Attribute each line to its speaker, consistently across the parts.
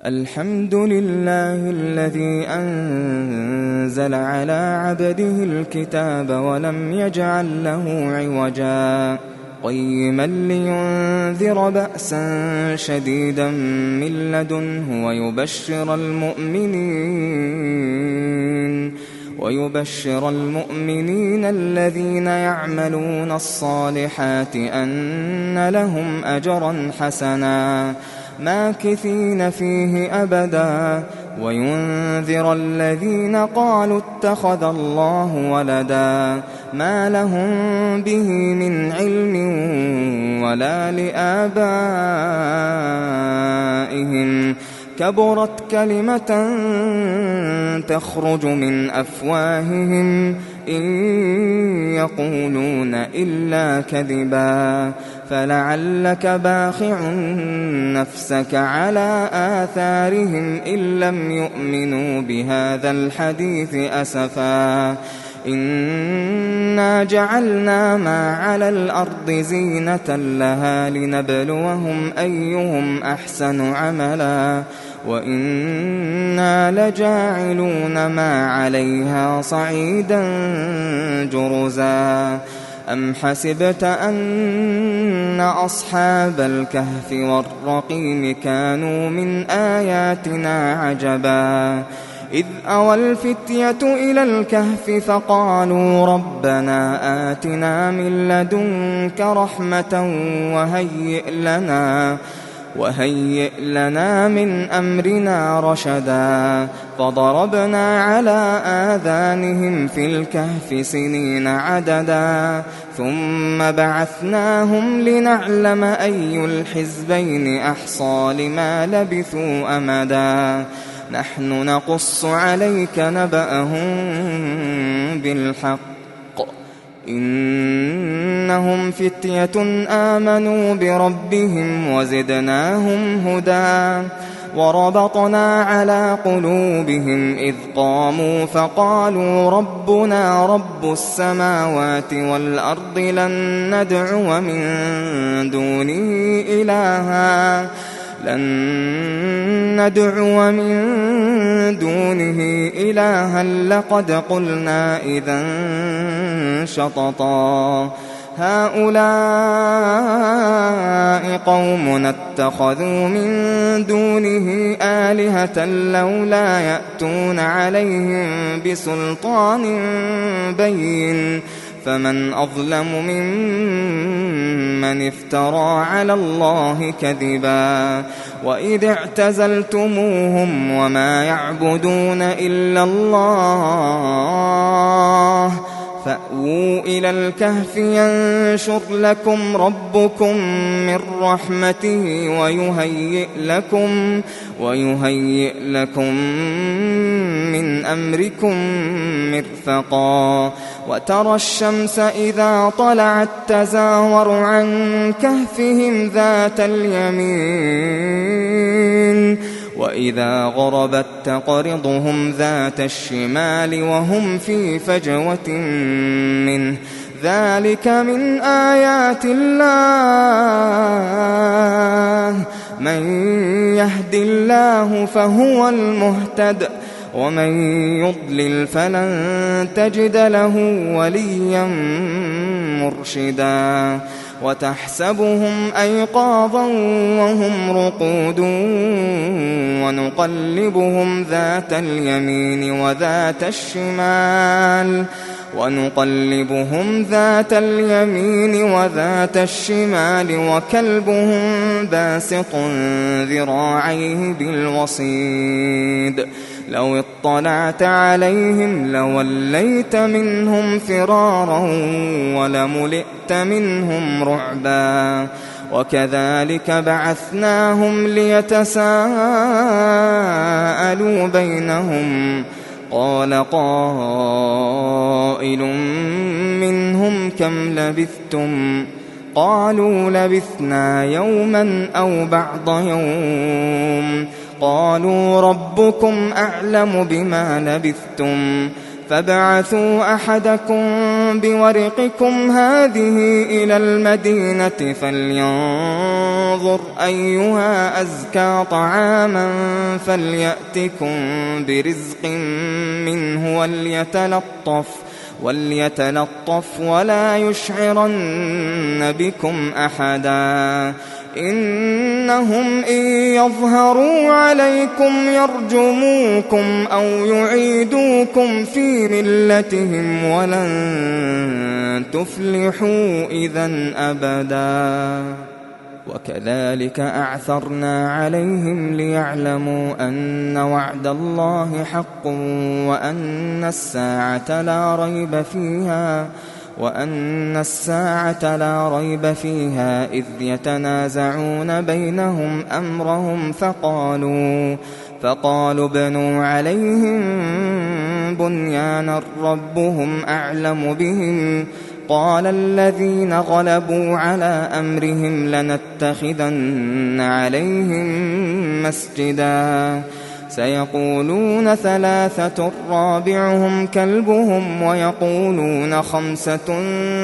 Speaker 1: الحمد لله الذي أنزل على عبده الكتاب ولم يجعل له عوجا قيما لينذر بأسا شديدا من لدنه ويبشر المؤمنين الذين يعملون الصالحات أن لهم أجرا حسنا ماكثين فيه أبدا وينذر الذين قالوا اتخذ الله ولدا ما لهم به من علم ولا لآبائهم كبرت كلمة تخرج من أفواههم إن يقولون إلا كذبا فلعلك باخع نفسك على آثارهم إن لم يؤمنوا بهذا الحديث أسفا إنا جعلنا ما على الأرض زينة لها لنبلوهم أيهم أحسن عملا وإنا لجاعلون ما عليها صعيدا جرزا أم حسبت أن أصحاب الكهف والرقيم كانوا من آياتنا عجبا إذ أوى الفتية إلى الكهف فقالوا ربنا آتنا من لدنك رحمة وهيئ لنا من أمرنا رشدا فضربنا على آذانهم في الكهف سنين عددا ثم بعثناهم لنعلم أي الحزبين أحصى لما لبثوا أمدا نحن نقص عليك نبأهم بالحق إنهم فتية آمنوا بربهم وزدناهم هدى وربطنا على قلوبهم إذ قاموا فقالوا ربنا رب السماوات والأرض لن ندعو من دونه إلها لقد قلنا إذا شططا هؤلاء قومنا اتخذوا من دونه آلهة لولا يأتون عليهم بسلطان بين فمن أظلم ممن افترى على الله كذبا وإذ اعتزلتموهم وما يعبدون إلا الله فأووا إلى الكهف ينشر لكم ربكم من رحمته ويهيئ لكم من أمركم مرفقا وترى الشمس إذا طلعت تزاور عن كهفهم ذات اليمين وإذا غربت تقرضهم ذات الشمال وهم في فجوة منه ذلك من آيات الله من يهد الله فهو المهتد ومن يضلل فلن تجد له وليا مرشدا وتحسبهم أيقاظا وهم رقود ونقلبهم ذات اليمين وذات الشمال وكلبهم باسط ذراعيه بالوصيد لو اطلعت عليهم لوليت منهم فرارا ولملئت منهم رعبا وكذلك بعثناهم ليتساءلوا بينهم قال قائل منهم كم لبثتم قالوا لبثنا يوما أو بعض يوم قالوا ربكم أعلم بما لبثتم فابعثوا أحدكم بورقكم هذه إلى المدينة فلينظر فلينظر أيها أزكى طعاما فليأتكم برزق منه وليتلطف ولا يشعرن بكم أحدا إنهم إن يظهروا عليكم يرجموكم أو يعيدوكم في ملتهم ولن تفلحوا إذن أبدا وكذلك أعثرنا عليهم ليعلموا أن وعد الله حق وأن الساعة لا ريب فيها إذ يتنازعون بينهم أمرهم فقالوا ابنوا عليهم بنيانا ربهم أعلم بهم قال الذين غلبوا على أمرهم لنتخذن عليهم مسجدا سيقولون 3 رابعهم كلبهم ويقولون 5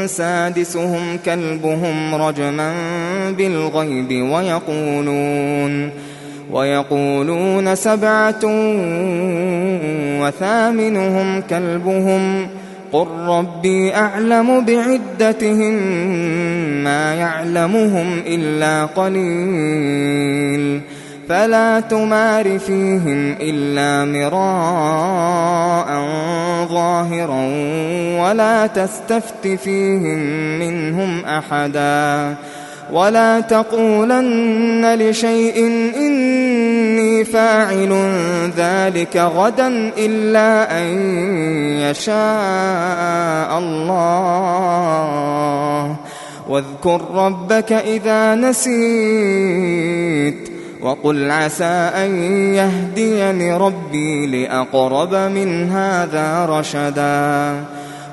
Speaker 1: سادسهم كلبهم رجما بالغيب ويقولون 7 وثامنهم كلبهم قل ربي أعلم بعدتهم ما يعلمهم إلا قليل فلا تمار فيهم إلا مراء ظاهرا ولا تستفت فيهم منهم أحدا ولا تقولن لشيء إني فاعل ذلك غدا إلا أن يشاء الله واذكر ربك إذا نسيت وقل عسى أن يهديني ربي لأقرب من هذا رشدا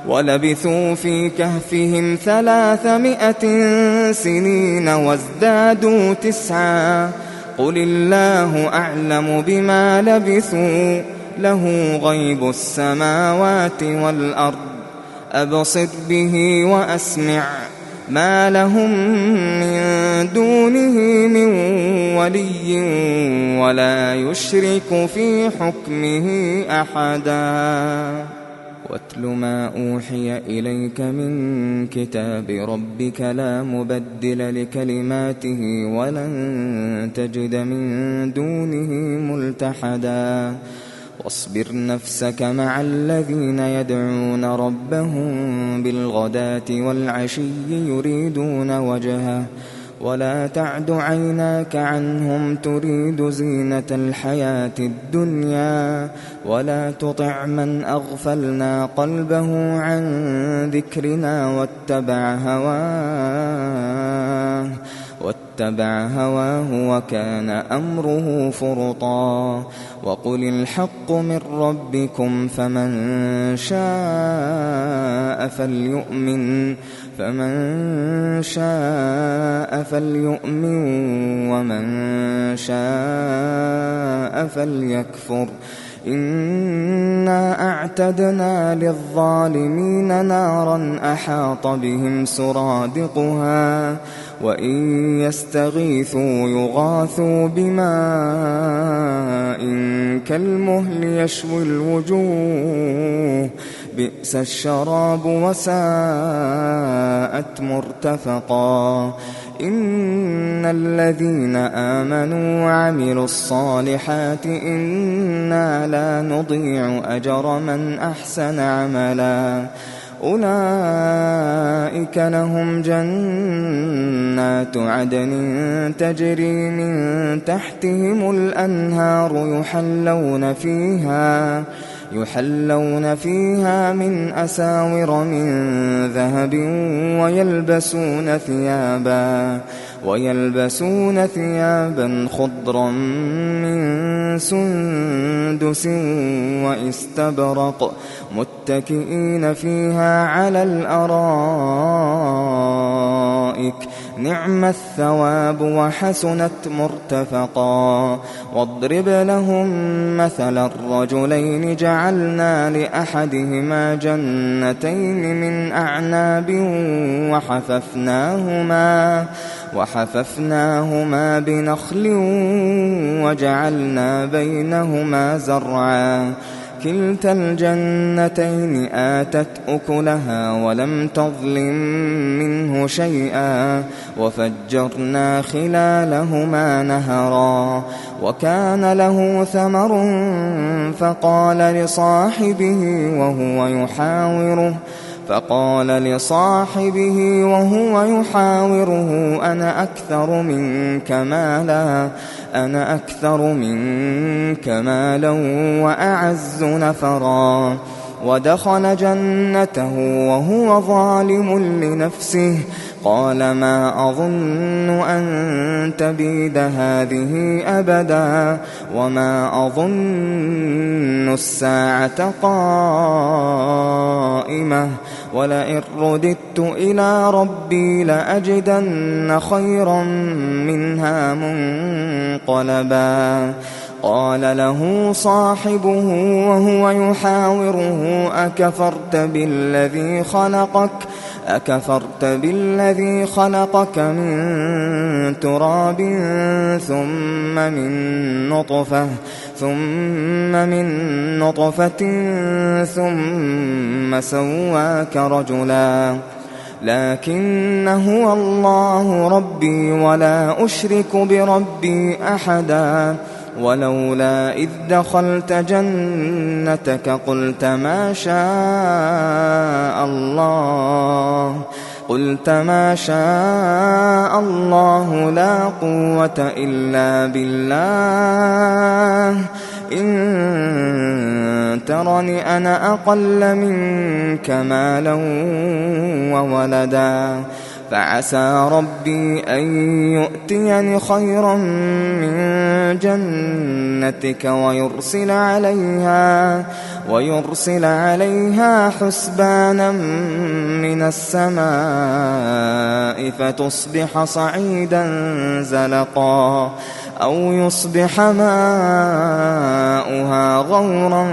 Speaker 1: ولبثوا في كهفهم 300 سنين وازدادوا 9 قل الله أعلم بما لبثوا له غيب السماوات والأرض أبصر به وأسمع ما لهم من دونه من ولي ولا يشرك في حكمه أحدا واتل ما أوحي إليك من كتاب ربك لا مبدل لكلماته ولن تجد من دونه ملتحدا واصبر نفسك مع الذين يدعون ربهم بالغداة والعشي يريدون وجهه ولا تعد عيناك عنهم تريد زينة الحياة الدنيا ولا تطع من أغفلنا قلبه عن ذكرنا واتبع هواه وكان أمره فرطا وقل الحق من ربكم فمن شاء فليؤمن ومن شاء فليكفر إنا أعتدنا للظالمين نارا أحاط بهم سرادقها وإن يستغيثوا يغاثوا بماء كالمهل يشوي الوجوه بئس الشراب وساءت مرتفقا إن الذين آمنوا وعملوا الصالحات إنا لا نضيع أجر من أحسن عملا أولئك لهم جنات عدن تجري من تحتهم الأنهار يحلون فيها من أساور من ذهب ويلبسون ثيابا خضرا من سندس واستبرق متكئين فيها على الأرائك نعم الثواب وحسنت مرتفقا واضرب لهم مثل الرجلين جعلنا لأحدهما جنتين من أعناب وحففناهما بنخل وجعلنا بينهما زرعا كلتا الجنتين آتت أكلها ولم تظلم منه شيئا وفجرنا خلالهما نهرا وكان له ثمر فقال لصاحبه وهو يحاوره أنا أكثر منك مالا وأعز نفرا ودخل جنته وهو ظالم لنفسه قال ما أظن أن تبيد هذه أبدا وما أظن الساعة قائمة ولئن رددت إلى ربي لأجدن خيرا منها منقلبا قال له صاحبه وهو يحاوره أكفرت بالذي خلقك من تراب ثم من نطفة ثم سواك رجلا لكن هو الله ربي ولا أشرك بربي أحدا ولولا إذ دخلت جنتك قلت ما شاء الله لا قوة إلا بالله إن ترني أنا أقل منك مالا وولدا فعسى ربي أن يؤتيني خيرا من جنتك ويرسل عليها حسبانا من السماء فتصبح صعيدا زلقا أو يصبح ماؤها غورا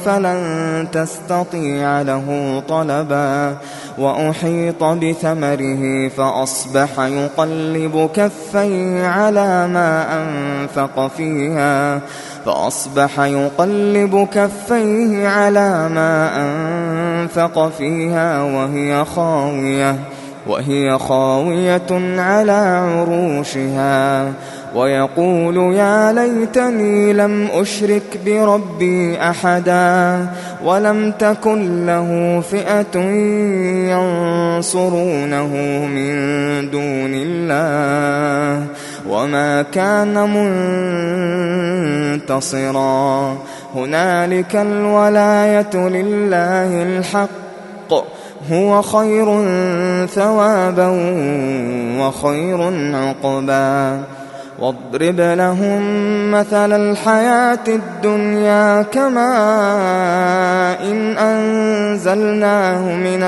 Speaker 1: فلن تستطيع له طلبا وأحيط بثمره فأصبح يقلب كفيه على ما أنفق فيها وهي خاوية على عروشها ويقول يا ليتني لم أشرك بربي أحدا ولم تكن له فئة ينصرونه من دون الله وما كان منتصرا هنالك الولاية لله الحق هو خير ثوابا وخير عقبا واضرب لهم مثل الحياة الدنيا كماء إن أنزلناه من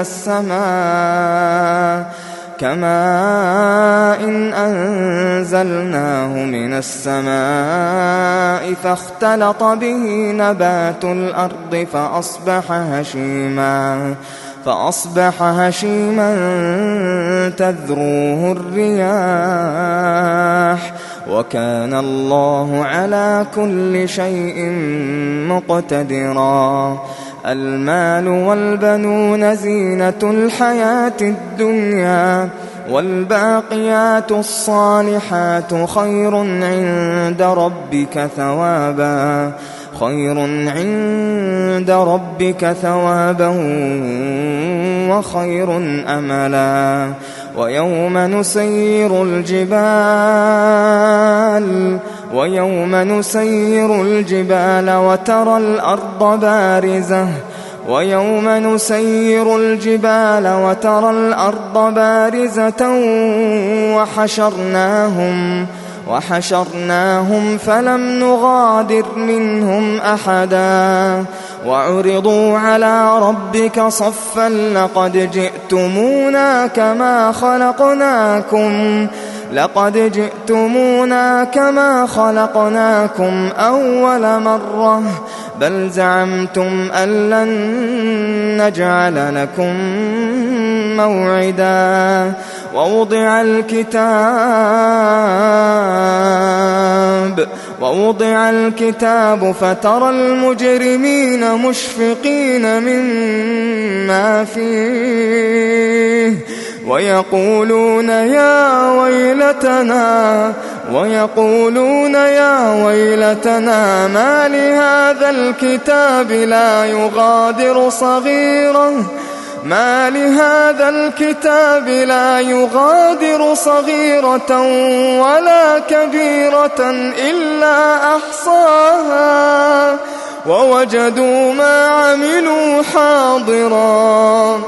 Speaker 1: السماء فاختلط به نبات الأرض فأصبح هشيما تذروه الرياح وكان الله على كل شيء مقتدرا المال والبنون زينة الحياة الدنيا والباقيات الصالحات خير عند ربك ثوابا وخير أملا ويوم نسير الجبال وترى الأرض بارزة وحشرناهم فلم نغادر منهم أحدا وعرضوا على ربك صفا لقد جئتمونا كما خلقناكم أول مرة بل زعمتم أن لن نجعل لكم موعدا ووضع الكتاب فترى المجرمين مشفقين مما فيه ويقولون يا ويلتنا ما لهذا الكتاب لا يغادر صغيرة ولا كبيرة إلا أحصاها ووجدوا ما عملوا حاضرا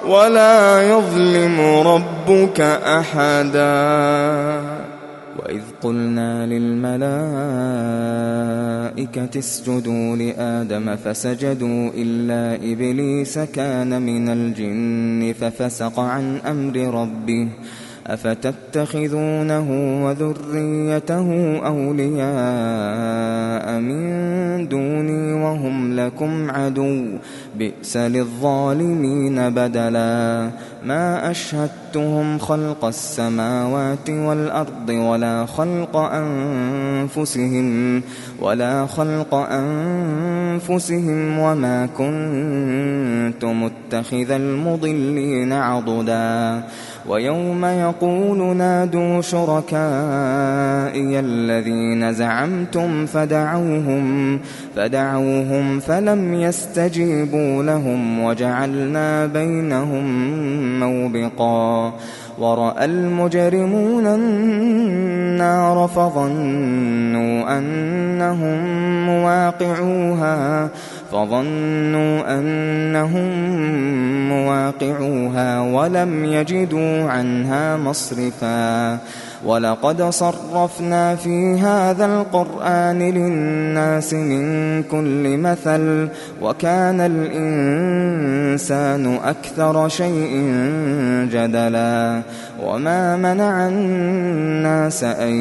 Speaker 1: ولا يظلم ربك أحدا. وإذ قلنا للملائكة اسجدوا لآدم فسجدوا إلا إبليس كان من الجن ففسق عن أمر ربه أفتتخذونه وذريته أولياء من دوني وهم لكم عدو بئس للظالمين بدلا. ما أشهدتهم خلق السماوات والأرض ولا خلق أنفسهم وما كنت متخذ المضلين عضدا. ويوم يقول نادوا شركائي الذين زعمتم فدعوهم فلم يستجيبوا لهم وجعلنا بينهم موبقا. ورأى المجرمون النار فظنوا أنهم مواقعوها ولم يجدوا عنها مصرفا. ولقد صرفنا في هذا القرآن للناس من كل مثل وكان الإنسان أكثر شيء جدلا. وما منع الناس أن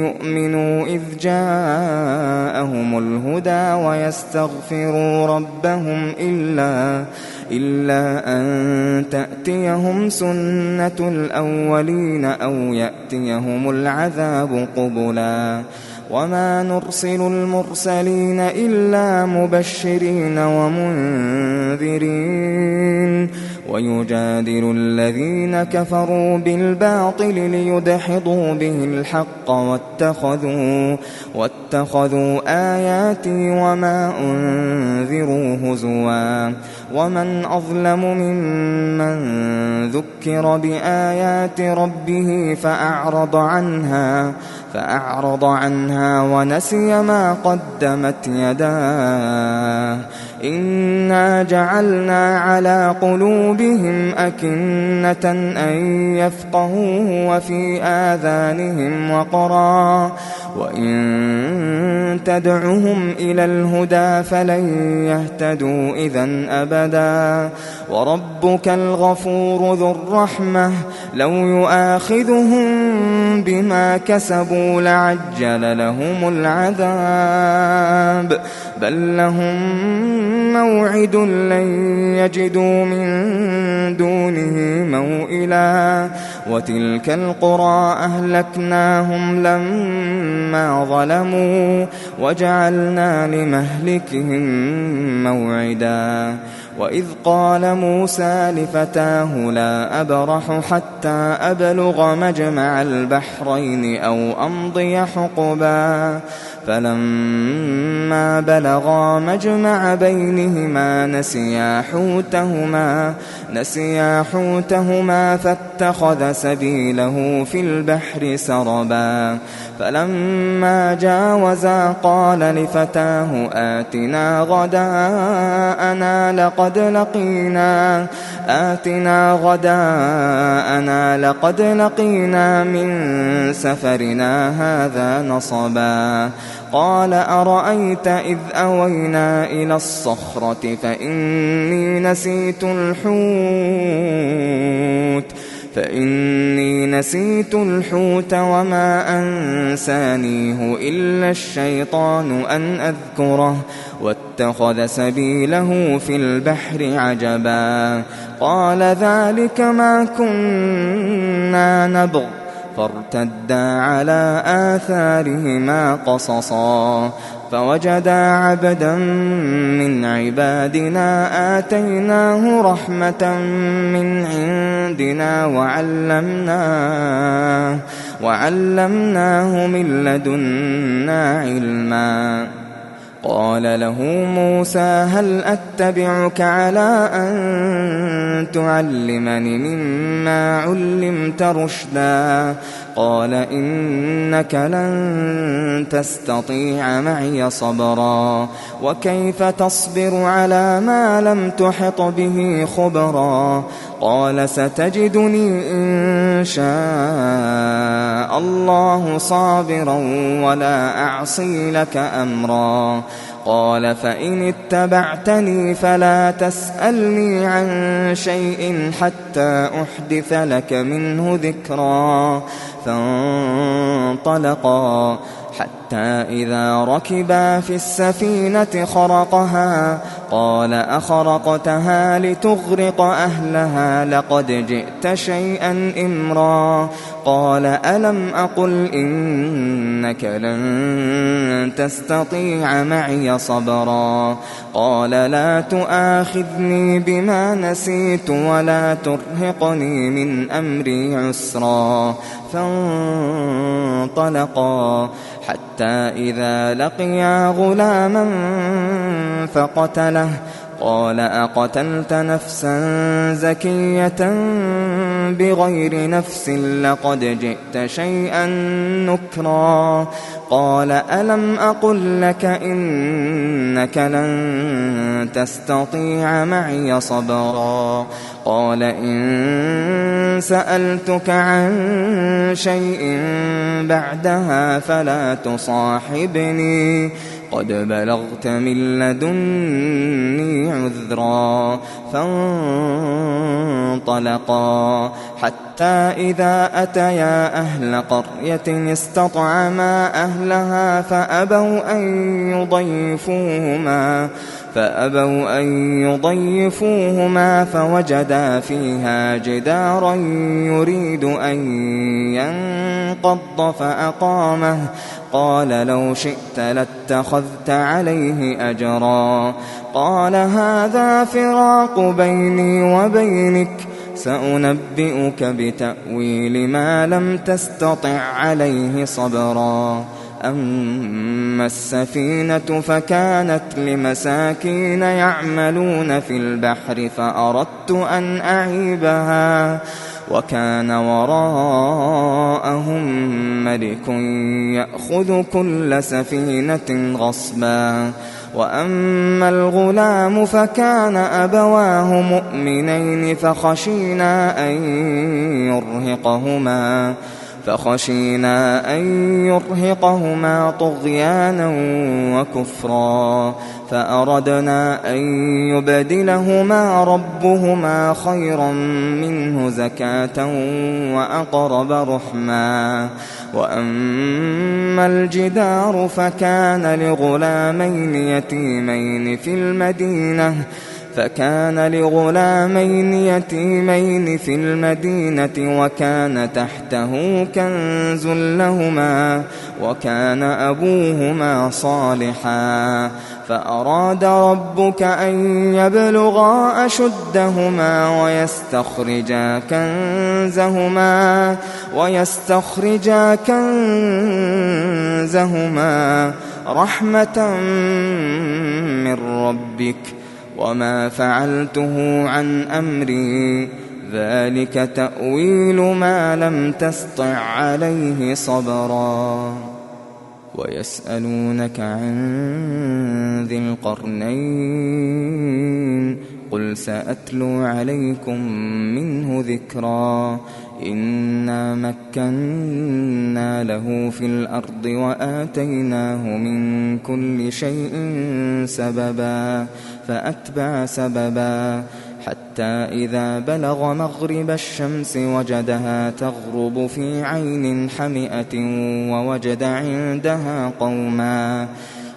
Speaker 1: يؤمنوا إذ جاءهم الهدى ويستغفروا ربهم إلا أن تأتيهم سنة الأولين أو يأتيهم العذاب قبلا. وما نرسل المرسلين إلا مبشرين ومنذرين ويجادل الذين كفروا بالباطل ليدحضوا به الحق واتخذوا آياتي وما أنذروا هزوا. ومن أظلم ممن ذكر بآيات ربه فأعرض عنها ونسي ما قدمت يداه. إنا جعلنا على قلوبهم أكنة أن يفقهوه وفي آذانهم وقرا وإن تدعهم إلى الهدى فلن يهتدوا إذن أبدا. وربك الغفور ذو الرحمة لو يؤاخذهم بما كسبوا لعجل لهم العذاب بل لهم موعد لن يجدوا من دونه موئلا. وتلك القرى أهلكناهم لما ظلموا وجعلنا لمهلكهم موعدا. وإذ قال موسى لفتاه لا أبرح حتى أبلغ مجمع البحرين أو أمضي حقبا. فلما بلغا مجمع بينهما نسيا حوتهما فاتخذ سبيله في البحر سربا. فلما جاوزا قال لفتاه آتنا غداءنا لقد لقينا من سفرنا هذا نصبا. قال أرأيت إذ أوينا إلى الصخرة فإني نسيت الحوت فإني نسيت الحوت وما أنسانيه إلا الشيطان أن أذكره واتخذ سبيله في البحر عجبا قال ذلك ما كنا نبغ فارتدا على آثارهما قصصا فوجدا عبدا من عبادنا آتيناه رحمة من عندنا وعلمناه من لدنا علما قال له موسى هل أتبعك على أن تعلمني مما علمت رشدا قال إنك لن تستطيع معي صبرا وكيف تصبر على ما لم تحط به خبرا قال ستجدني إن شاء الله صابرا ولا أعصي لك أمرا قال فإن اتبعتني فلا تسألني عن شيء حتى أحدث لك منه ذكرا فانطلقا حتى إذا ركبا في السفينة خرقها قال أخرقتها لتغرق أهلها لقد جئت شيئا إمرا قال ألم أقل إنك لن تستطيع معي صبرا قال لا تؤاخذني بما نسيت ولا ترهقني من أمري عسرا فانطلقا حتى إذا لقيا غلاما فقتله قال أقتلت نفسا زكية بغير نفس لقد جئت شيئا نكرا قال ألم أقل لك إنك لن تستطيع معي صبرا قال إن سألتك عن شيء بعدها فلا تصاحبني قد بلغت من لدني عذرا فانطلقا حتى إذا أتيا أهل قرية استطعما أهلها فأبوا أن يضيفوهما فوجدا فيها جدارا يريد أن ينقض فأقامه قال لو شئت لاتخذت عليه أجرا قال هذا فراق بيني وبينك سأنبئك بتأويل ما لم تستطع عليه صبرا أما السفينة فكانت لمساكين يعملون في البحر فأردت أن أعيبها وكان وراءهم ملك يأخذ كل سفينة غصبا وأما الغلام فكان أبواه مؤمنين فخشينا أن يرهقهما طغيانا وكفرا فأردنا أن يبدلهما ربهما خيرا منه زكاة وأقرب رحما وأما الجدار فكان لغلامين يتيمين في المدينة وكان تحته كنز لهما وكان أبوهما صالحا فأراد ربك أن يبلغا أشدهما ويستخرجا كنزهما رحمة من ربك وما فعلته عن أمري ذلك تأويل ما لم تسطع عليه صبرا ويسألونك عن ذي القرنين قل سأتلو عليكم منه ذكرا إنا مكنا له في الأرض وآتيناه من كل شيء سببا فأتبع سببا حتى إذا بلغ مغرب الشمس وجدها تغرب في عين حمئة ووجد عندها قوما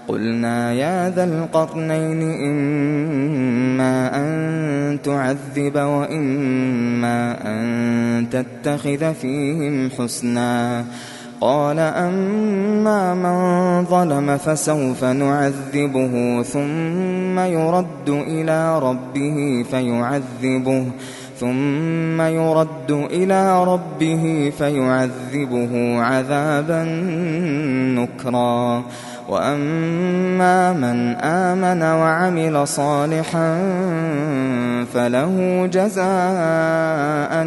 Speaker 1: قلنا يا ذا القرنين إما أن تعذب وإما أن تتخذ فيهم حسنا قال أما من ظلم فسوف نعذبه ثم يرد إلى ربه فيعذبه عذابا نكرا وأما من آمن وعمل صالحا فله جزاء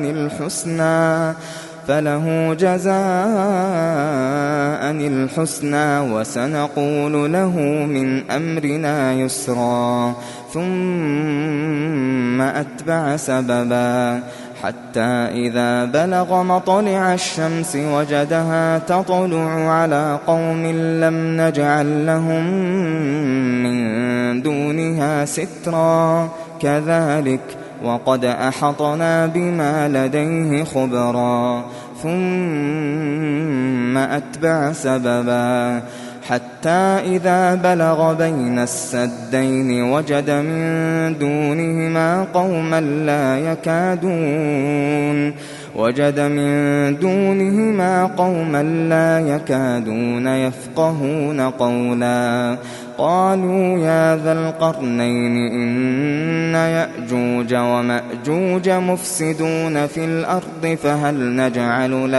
Speaker 1: الحسنى وسنقول له من أمرنا يسرا ثم أتبع سببا حتى إذا بلغ مطلع الشمس وجدها تطلع على قوم لم نجعل لهم من دونها سترا كذلك وقد أحطنا بما لديه خبرا ثم أتبع سببا حتى إذا بلغ بين السدين وجد من دونهما قوما لا يكادون يفقهون قولا قالوا يا ذا القرنين إن يأجوج ومأجوج مفسدون في الأرض فهل نجعل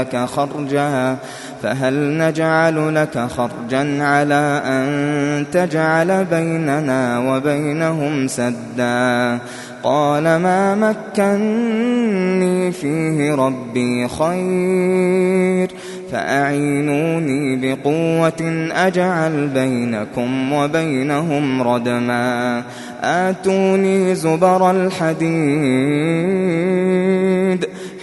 Speaker 1: لك خرجا على أن تجعل بيننا وبينهم سدا قال ما مكني فيه ربي خير فأعينوني بقوة أجعل بينكم وبينهم ردما آتوني زبر الحديد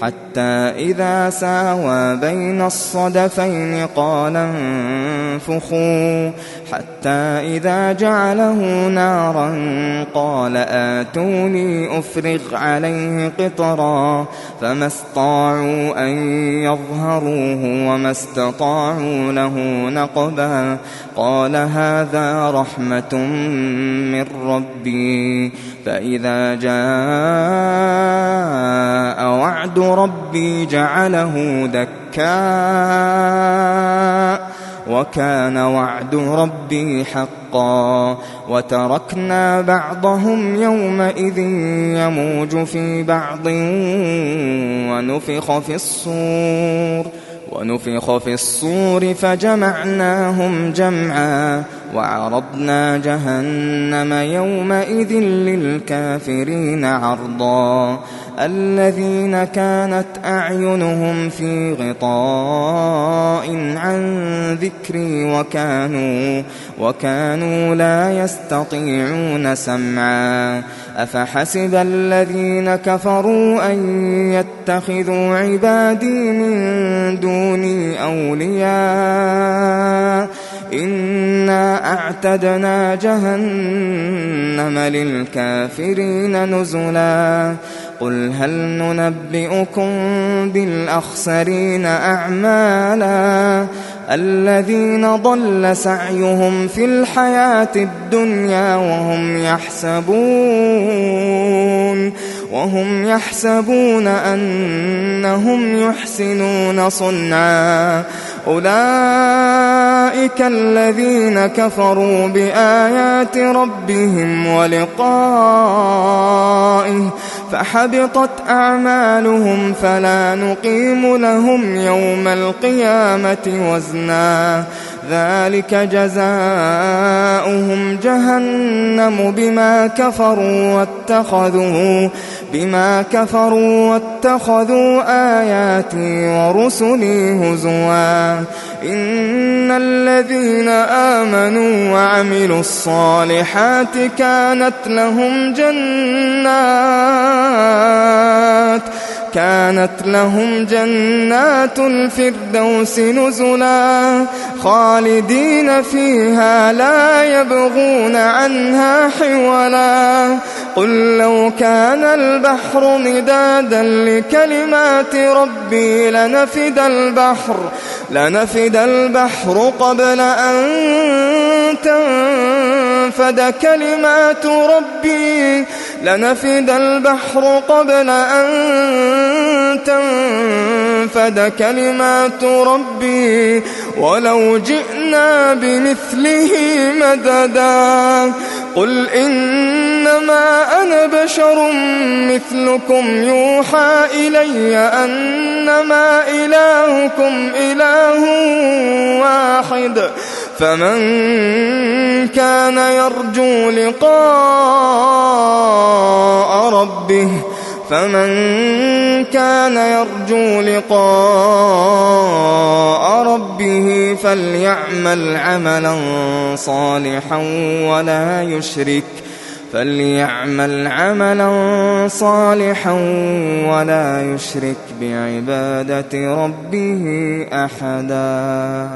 Speaker 1: حتى إذا ساوى بين الصدفين قال انفخوا حتى إذا جعله نارا قال آتوني أفرغ عليه قطرا فما استطاعوا أن يظهروه وما استطاعوا له نقبا قال هذا رحمة من ربي فإذا جاء وعد ربي جعله دكا وكان وعد ربي حقا وتركنا بعضهم يومئذ يموج في بعض ونفخ في الصور فجمعناهم جمعا وعرضنا جهنم يومئذ للكافرين عرضا الذين كانت أعينهم في غطاء عن ذكري وكانوا لا يستطيعون سمعا أفحسب الذين كفروا أن يتخذوا عبادي من دوني أولياء إنا أعتدنا جهنم للكافرين نزلا قل هل ننبئكم بالأخسرين أعمالا الذين ضل سعيهم في الحياة الدنيا وهم يحسبون أنهم يحسنون صنعا أولئك الذين كفروا بآيات ربهم ولقائه فحبطت أعمالهم فلا نقيم لهم يوم القيامة وزنا ذلك جزاؤهم جهنم بما كفروا واتخذوا آياتي ورسلي هزوا إن الذين آمنوا وعملوا الصالحات كانت لهم جنات الفردوس نزلا خالدين فيها لا يبغون عنها حولا قل لو كان البحر مدادا لكلمات ربي لنفد البحر قبل أن تنفد كلمات ربي ولو جئنا بمثله مددا قل إنما أنا بشر مثلكم يوحى إلي أنما إلهكم إله واحد فمن كان يرجو لقاء ربه فليعمل عملا صالحا ولا يشرك بعبادة ربه أحدا.